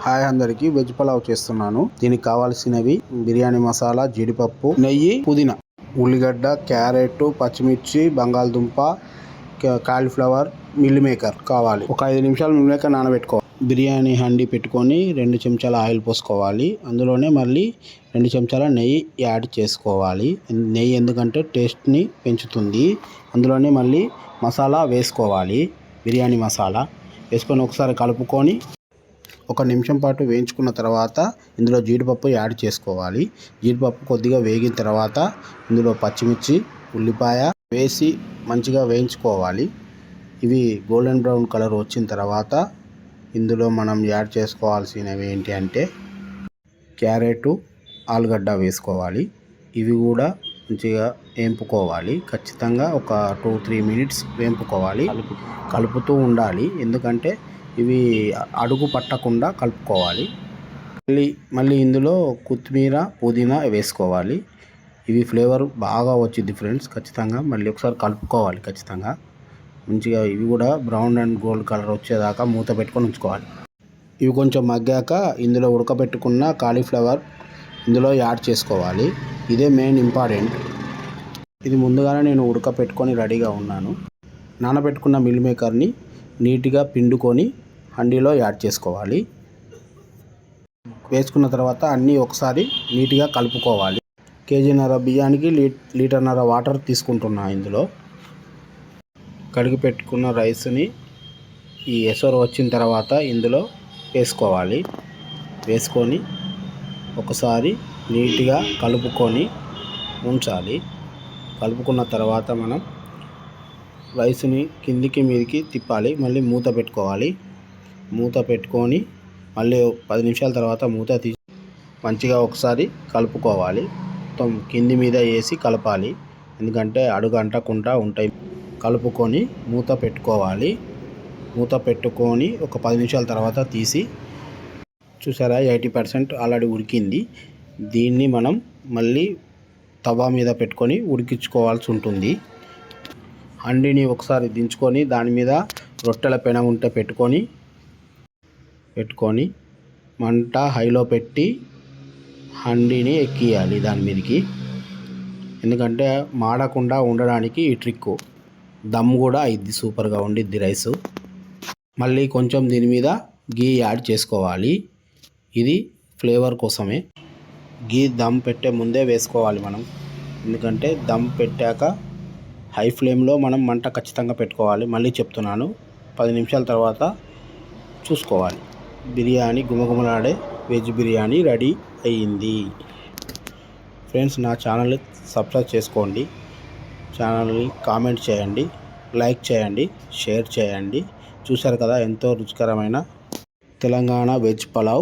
Hi అందరికి veg pulao చేస్తున్నాను. దీనికి కావాల్సినవి బిర్యానీ మసాలా, జీడిపప్పు, నెయ్యి, పుదీనా, ఉల్లిగడ్డ, క్యారెట్, పచ్చిమిర్చి, బంగాళదుంప, కాలీఫ్లవర్, మిల్ మేకర్ కావాలి. ఒక 5 నిమిషాలు మిల్ మేకర్ నానబెట్టుకోవాలి. బిర్యానీ హండి పెట్టుకొని 2 చెంచాల ఆయిల్ పోసుకోవాలి. అందులోనే మళ్ళీ 2 చెంచాల నెయ్యి యాడ్ చేసుకోవాలి. నెయ్యి ఎందుకంటే టేస్ట్ని పెంచుతుంది. అందులోనే మళ్ళీ మసాలా వేసుకోవాలి. బిర్యానీ మసాలా వేసుకొని ఒకసారి కలుపుకొని 1 నిమిషం పాటు వేయించుకున్న తర్వాత ఇందులో జీడిపప్పు యాడ్ చేసుకోవాలి. జీడిపప్పు కొద్దిగా వేగిన తర్వాత ఇందులో పచ్చిమిర్చి, ఉల్లిపాయ వేసి మంచిగా వేయించుకోవాలి. ఇవి గోల్డెన్ బ్రౌన్ కలర్ వచ్చిన తర్వాత ఇందులో మనం యాడ్ చేసుకోవాల్సినవి ఏంటి అంటే క్యారెట్, ఆలుగడ్డ వేసుకోవాలి. ఇవి కూడా మంచిగా వేంపుకోవాలి. ఖచ్చితంగా ఒక 2-3 మినిట్స్ వేంపుకోవాలి. కలుపుతూ ఉండాలి. ఎందుకంటే ఇవి అడుగు పట్టకుండా కలుపుకోవాలి. మళ్ళీ ఇందులో కొత్తిమీర, పుదీనా వేసుకోవాలి. ఇవి ఫ్లేవర్ బాగా వచ్చింది ఫ్రెండ్స్. ఖచ్చితంగా మళ్ళీ ఒకసారి కలుపుకోవాలి. ఖచ్చితంగా మంచిగా ఇవి కూడా బ్రౌన్ అండ్ గోల్డ్ కలర్ వచ్చేదాకా మూత పెట్టుకొని ఉంచుకోవాలి. ఇవి కొంచెం మగ్గాక ఇందులో ఉడకబెట్టుకున్న కాలీఫ్లవర్ ఇందులో యాడ్ చేసుకోవాలి. ఇదే మెయిన్ ఇంపార్టెంట్. ఇది ముందుగానే నేను ఉడకపెట్టుకొని రెడీగా ఉన్నాను. నానబెట్టుకున్న మిల్ మేకర్ని నీట్గా పిండుకొని హండీలో యాడ్ చేసుకోవాలి. వేసుకున్న తర్వాత అన్నీ ఒకసారి నీట్గా కలుపుకోవాలి. కేజీన్నర బియ్యానికి లీటర్న్నర వాటర్ తీసుకుంటున్నా. ఇందులో కడిగి పెట్టుకున్న రైస్ని ఈ ఎసరు వచ్చిన తర్వాత ఇందులో వేసుకోవాలి. వేసుకొని ఒకసారి నీట్గా కలుపుకొని ఉంచాలి. కలుపుకున్న తర్వాత మనం రైస్ని కిందికి మీదికి తిప్పాలి. మళ్ళీ మూత పెట్టుకోవాలి. మూత పెట్టుకొని మళ్ళీ 10 నిమిషాల తర్వాత మూత తీసి మంచిగా ఒకసారి కలుపుకోవాలి. మొత్తం కింది మీద వేసి కలపాలి. ఎందుకంటే అడుగు అంటకుండా ఉంటాయి. కలుపుకొని మూత పెట్టుకోవాలి. మూత పెట్టుకొని ఒక 10 నిమిషాల తర్వాత తీసి చూసారా 80% ఆల్రెడీ ఉడికింది. దీన్ని మనం మళ్ళీ తవా మీద పెట్టుకొని ఉడికించుకోవాల్సి ఉంటుంది. హండీని ఒకసారి దించుకొని దాని మీద రొట్టెల పెనం ఉంటే పెట్టుకొని మంట హైలో పెట్టి హండీని ఎక్కియాలి దాని మీదకి. ఎందుకంటే మాడకుండా ఉండడానికి ఈ ట్రిక్. దమ్ కూడా అయింది, సూపర్గా ఉండిద్ది రైసు. మళ్ళీ కొంచెం దీని మీద గీ యాడ్ చేసుకోవాలి. ఇది ఫ్లేవర్ కోసమే. గీ దమ్ పెట్టే ముందే వేసుకోవాలి మనం. ఎందుకంటే దమ్ పెట్టాక హై ఫ్లేమ్లో మనం మంట ఖచ్చితంగా పెట్టుకోవాలి. మళ్ళీ చెప్తున్నాను, 10 నిమిషాల తర్వాత చూసుకోవాలి. బిర్యానీ గుమగుమలాడే వెజ్ బిర్యానీ రెడీ అయ్యింది. ఫ్రెండ్స్, నా ఛానల్ని సబ్స్క్రైబ్ చేసుకోండి. ఛానల్ని కామెంట్ చేయండి, లైక్ చేయండి, షేర్ చేయండి. చూశారు కదా ఎంతో రుచికరమైన తెలంగాణ వెజ్ పలావ్.